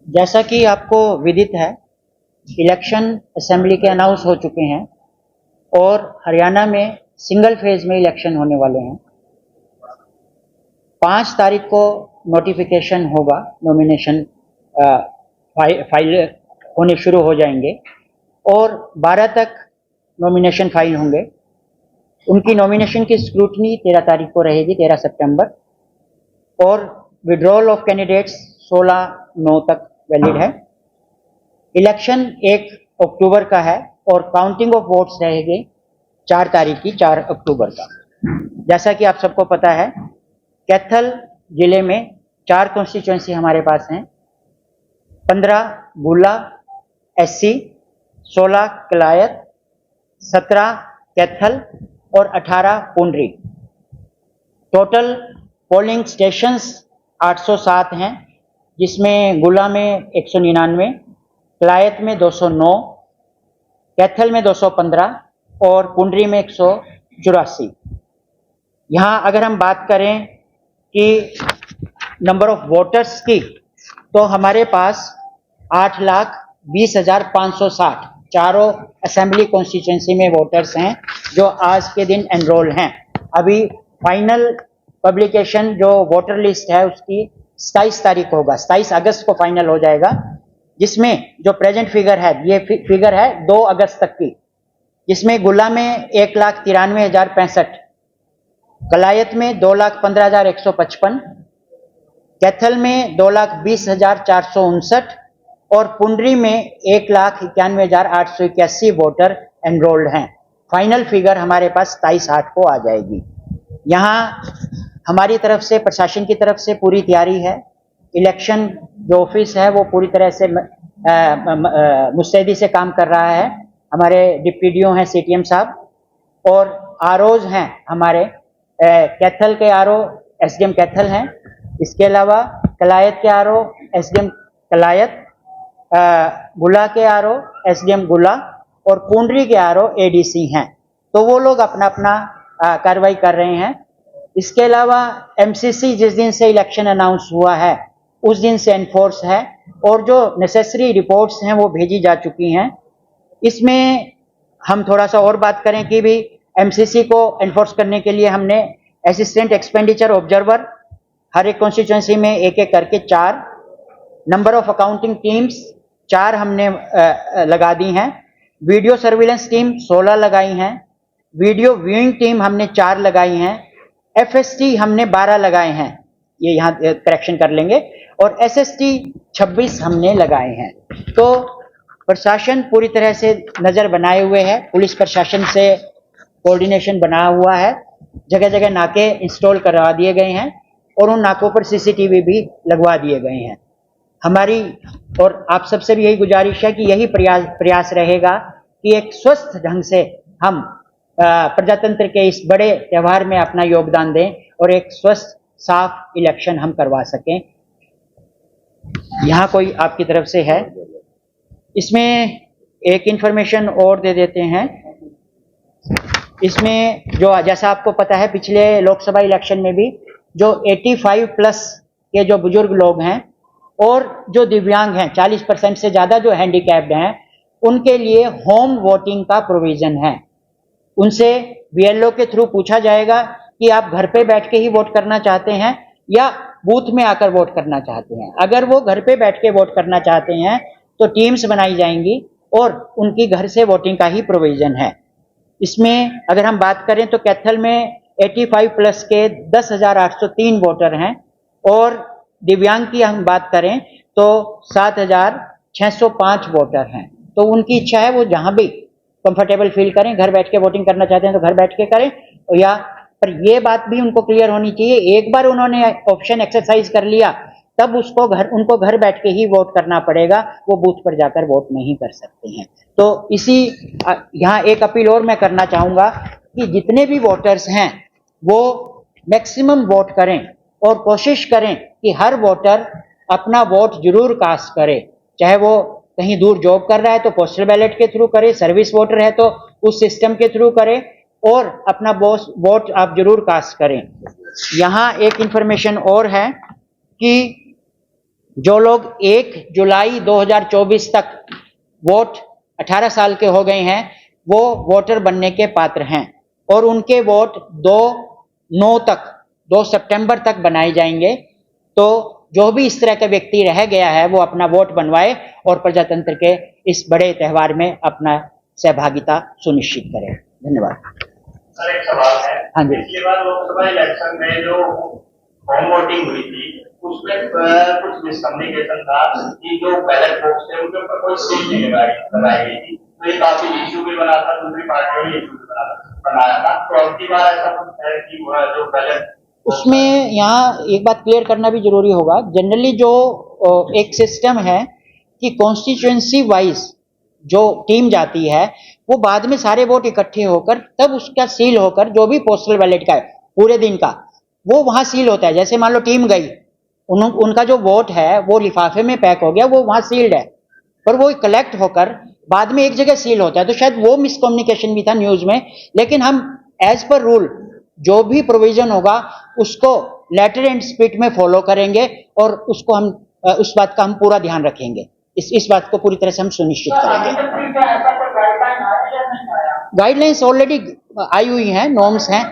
जैसा कि आपको विदित है, इलेक्शन असेंबली के अनाउंस हो चुके हैं और हरियाणा में सिंगल फेज में इलेक्शन होने वाले हैं। 5 तारीख को नोटिफिकेशन होगा, नॉमिनेशन फाइल होने शुरू हो जाएंगे और 12 तक नॉमिनेशन फाइल होंगे। उनकी नॉमिनेशन की स्क्रूटनी 13 तारीख को रहेगी, 13 सितंबर, और विड्रॉल ऑफ कैंडिडेट्स 16/9 तक वैलिड है। इलेक्शन 1 अक्टूबर का है और काउंटिंग ऑफ वोट्स रहेगी 4 तारीख की, 4 अक्टूबर का। जैसा कि आप सबको पता है, कैथल जिले में 4 कॉन्स्टिट्यूएंसी हमारे पास हैं। 15 गुला SC, 16 कलायत, 17 कैथल और 18 पुंडरी। टोटल पोलिंग स्टेशंस 807 हैं, जिसमें गुला में 199, कलायत में 209, कैथल में 215 और पुंडरी में 184। यहाँ अगर हम बात करें कि नंबर ऑफ वोटर्स की, तो हमारे पास 8,20,560 चारों असेंबली कॉन्स्टिट्यूएंसी में वोटर्स हैं जो आज के दिन एनरोल हैं। अभी फाइनल पब्लिकेशन जो वोटर लिस्ट है उसकी 27 तारीख होगा, 27 अगस्त को फाइनल हो जाएगा, जिसमें जो प्रेजेंट फिगर है, ये फिगर है 2 अगस्त तक की, जिसमें गुला में 1,93,065, कलायत में 2,15,155, कैथल में 2,20,459 और पुंडरी में 1,91,881 वोटर एनरोल्ड हैं। फाइनल फिगर हमारे पास 27/8 को आ जाएगी। यहाँ हमारी तरफ से, प्रशासन की तरफ से पूरी तैयारी है। इलेक्शन जो ऑफिस है वो पूरी तरह से मुस्तैदी से काम कर रहा है। हमारे डिप्टी DO हैं CTM साहब, और ROs हैं हमारे, कैथल के RO SDM कैथल हैं। इसके अलावा कलायत के RO SDM कलायत, गुला के RO SDM गुला और पुंडरी के RO ADC हैं। तो वो लोग अपना अपना कार्रवाई कर रहे हैं। इसके अलावा MCC जिस दिन से इलेक्शन अनाउंस हुआ है उस दिन से एनफोर्स है और जो नेसेसरी रिपोर्ट्स हैं वो भेजी जा चुकी हैं। इसमें हम थोड़ा सा और बात करें कि भी MCC को एनफोर्स करने के लिए हमने असिस्टेंट एक्सपेंडिचर ऑब्जर्वर हर एक कॉन्स्टिट्यूएंसी में एक एक करके 4, नंबर ऑफ अकाउंटिंग टीम्स 4 हमने लगा दी हैं, वीडियो सर्विलेंस टीम 16 लगाई हैं, वीडियो व्यूइंग टीम हमने 4 लगाई हैं, FST हमने 12 लगाए हैं, ये यहाँ करेक्शन कर लेंगे, और SST 26 हमने लगाए हैं। तो प्रशासन पूरी तरह से नजर बनाए हुए है, पुलिस प्रशासन से कोऑर्डिनेशन बना हुआ है, जगह जगह नाके इंस्टॉल करवा दिए गए हैं और उन नाकों पर CCTV भी लगवा दिए गए हैं। हमारी और आप सबसे भी यही गुजारिश है कि यही प्रयास रहेगा कि एक स्वस्थ ढंग से हम प्रजातंत्र के इस बड़े त्योहार में अपना योगदान दें और एक स्वस्थ साफ इलेक्शन हम करवा सकें। यहाँ कोई आपकी तरफ से है? इसमें एक इंफॉर्मेशन और दे देते हैं। इसमें जो, जैसा आपको पता है, पिछले लोकसभा इलेक्शन में भी जो 85+ के जो बुजुर्ग लोग हैं और जो दिव्यांग हैं, 40% से ज्यादा जो हैंडीकैप्ड हैं, उनके लिए होम वोटिंग का प्रोविजन है। उनसे BLO के थ्रू पूछा जाएगा कि आप घर पे बैठ के ही वोट करना चाहते हैं या बूथ में आकर वोट करना चाहते हैं। अगर वो घर पे बैठ के वोट करना चाहते हैं तो टीम्स बनाई जाएंगी और उनकी घर से वोटिंग का ही प्रोविजन है। इसमें अगर हम बात करें तो कैथल में 85+ के 10,803 वोटर हैं और दिव्यांग की हम बात करें तो 7,605 वोटर हैं। तो उनकी इच्छा है वो जहां भी कंफर्टेबल फील करें, घर बैठ के वोटिंग करना चाहते हैं तो घर बैठ के करें, या पर ये बात भी उनको क्लियर होनी चाहिए, एक बार उन्होंने ऑप्शन एक्सरसाइज कर लिया तब उनको घर बैठ के ही वोट करना पड़ेगा, वो बूथ पर जाकर वोट नहीं कर सकते हैं। तो इसी यहाँ एक अपील और मैं करना चाहूंगा कि जितने भी वोटर्स हैं वो मैक्सिमम वोट करें और कोशिश करें कि हर वोटर अपना वोट जरूर कास्ट करे, चाहे वो कहीं दूर जॉब कर रहा है तो पोस्टल बैलेट के थ्रू करे, सर्विस वोटर है तो उस सिस्टम के थ्रू करे, और अपना वोट आप जरूर कास्ट करें। यहाँ एक इंफॉर्मेशन और है कि जो लोग 1 जुलाई 2024 तक वोट 18 साल के हो गए हैं वो वोटर बनने के पात्र हैं और उनके वोट 2 सितंबर तक बनाए जाएंगे। तो जो भी इस तरह का व्यक्ति रह गया है वो अपना वोट बनवाए और प्रजातंत्र के इस बड़े त्योहार में अपना सहभागिता सुनिश्चित करें। धन्यवाद। सर एक सवाल है। हाँ जी। पिछली बार लोकसभा इलेक्शन में जो होम वोटिंग हुई थी उसमें कुछ मिसकम्युनिकेशन था कि जो बैलेट बॉक्स थे उनके ऊपर कोई सील नहीं लगाई गई थी, तो ये काफी इश्यू भी बना था, दूसरी पार्टियों ने इश्यू भी बनाया था। तो अब की बार ऐसा कुछ है कि जो बैलेट उसमें यहाँ एक बात क्लियर करना भी जरूरी होगा। जनरली जो एक सिस्टम है कि कॉन्स्टिट्यूएंसी वाइज जो टीम जाती है वो बाद में सारे वोट इकट्ठे होकर तब उसका सील होकर जो भी पोस्टल बैलेट का है पूरे दिन का वो वहां सील होता है। जैसे मान लो टीम गई उनका जो वोट है वो लिफाफे में पैक हो गया, वो वहां सील्ड है, पर वो कलेक्ट होकर बाद में एक जगह सील होता है। तो शायद वो मिसकम्युनिकेशन भी था न्यूज में, लेकिन हम एज पर रूल जो भी प्रोविजन होगा उसको लेटर एंड स्पिरिट में फॉलो करेंगे और उसको हम उस बात का हम पूरा ध्यान रखेंगे। इस बात को पूरी तरह से हम सुनिश्चित करेंगे। गाइडलाइंस ऑलरेडी आई हुई हैं, नॉर्म्स हैं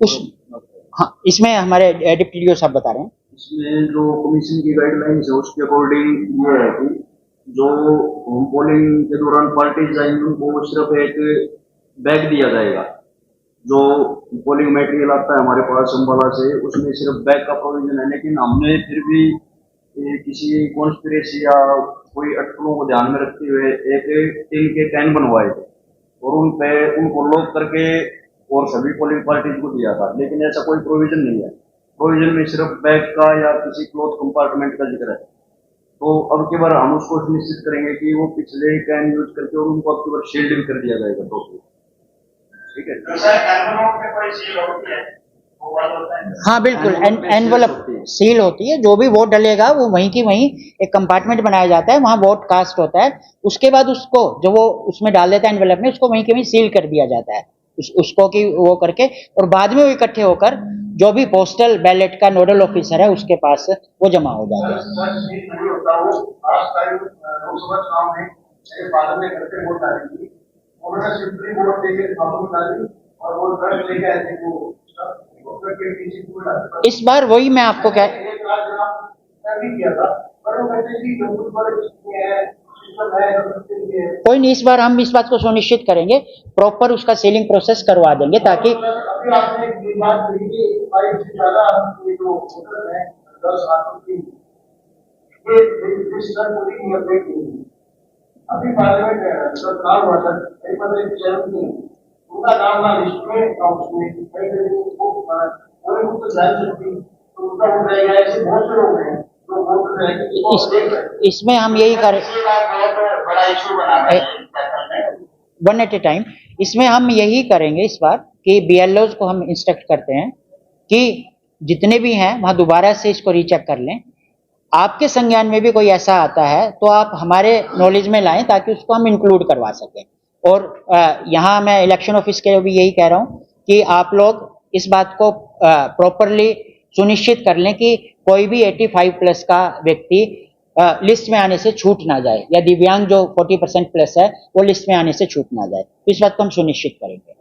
उस। हाँ, इसमें हमारे डिप्टी डीओ साहब बता रहे हैं। इसमें जो कमीशन की गाइडलाइंस है उसके अकॉर्डिंग ये है कि जो होम पोलिंग के दौरान पार्टीज जाएंगी उनको सिर्फ एक बैग दिया जाएगा। जो पोलिंग मटेरियल आता है हमारे पास अम्बाला से उसमें सिर्फ बैग का प्रोविजन है, लेकिन हमने फिर भी किसी कॉन्स्पिरेसी या कोई अटकलों को ध्यान में रखते हुए एक टिन के कैन बनवाए थे और उन पे उनको लॉक करके और सभी पोलिंग पार्टीज को दिया था, लेकिन ऐसा कोई प्रोविजन नहीं है। प्रोविजन में सिर्फ बैग का या किसी क्लॉथ कंपार्टमेंट का जिक्र है। तो अब की बार हम उसको सुनिश्चित करेंगे कि वो पिछले कैन यूज करके और उनको अब की बार शील्ड भी कर दिया जाएगा। तो ठीक है। तो सर एनवलप में कोई सील होती है? हाँ बिल्कुल, एनवलप सील होती है। जो भी वोट डलेगा वो वहीं की वहीं एक कंपार्टमेंट बनाया जाता है, वहां वोट कास्ट होता है। उसके बाद उसको जो वो उसमें डाल देता है एनवलप में, उसको वहीं के वहीं सील कर दिया जाता है उसको कि वो करके, और बाद में वो इकट्ठे होकर जो भी पोस्टल बैलेट का नोडल ऑफिसर है उसके पास वो जमा हो जाते हैं। इस बार वही मैं आपको कोई नहीं, इस बार हम इस बात को सुनिश्चित करेंगे, प्रॉपर उसका सीलिंग प्रोसेस करवा देंगे ताकि अभी पार्लियामेंट सरकार वर्षन एक बदले की जरूरत नहीं, उनका नाम ना लिस्ट में ना उसमें कई तरीके को कोई तो जान सकती तो उनका हो जाएगा। ऐसे बहुत से लोग हैं जो वोट रहेंगे। इसमें हम यही करें बड़ा इशू बना है वन एट ए टाइम। इसमें हम यही करेंगे इस बार कि बीएलओज को हम इंस्ट्रक्ट करते हैं कि जितने भी हैं वहां दोबारा से इसको रीचेक कर लें। आपके संज्ञान में भी कोई ऐसा आता है तो आप हमारे नॉलेज में लाएं ताकि उसको हम इंक्लूड करवा सकें। और यहाँ मैं इलेक्शन ऑफिस के भी यही कह रहा हूँ कि आप लोग इस बात को प्रॉपरली सुनिश्चित कर लें कि कोई भी 85 प्लस का व्यक्ति लिस्ट में आने से छूट ना जाए, या दिव्यांग जो 40% प्लस है वो लिस्ट में आने से छूट ना जाए। इस बात को हम सुनिश्चित करेंगे।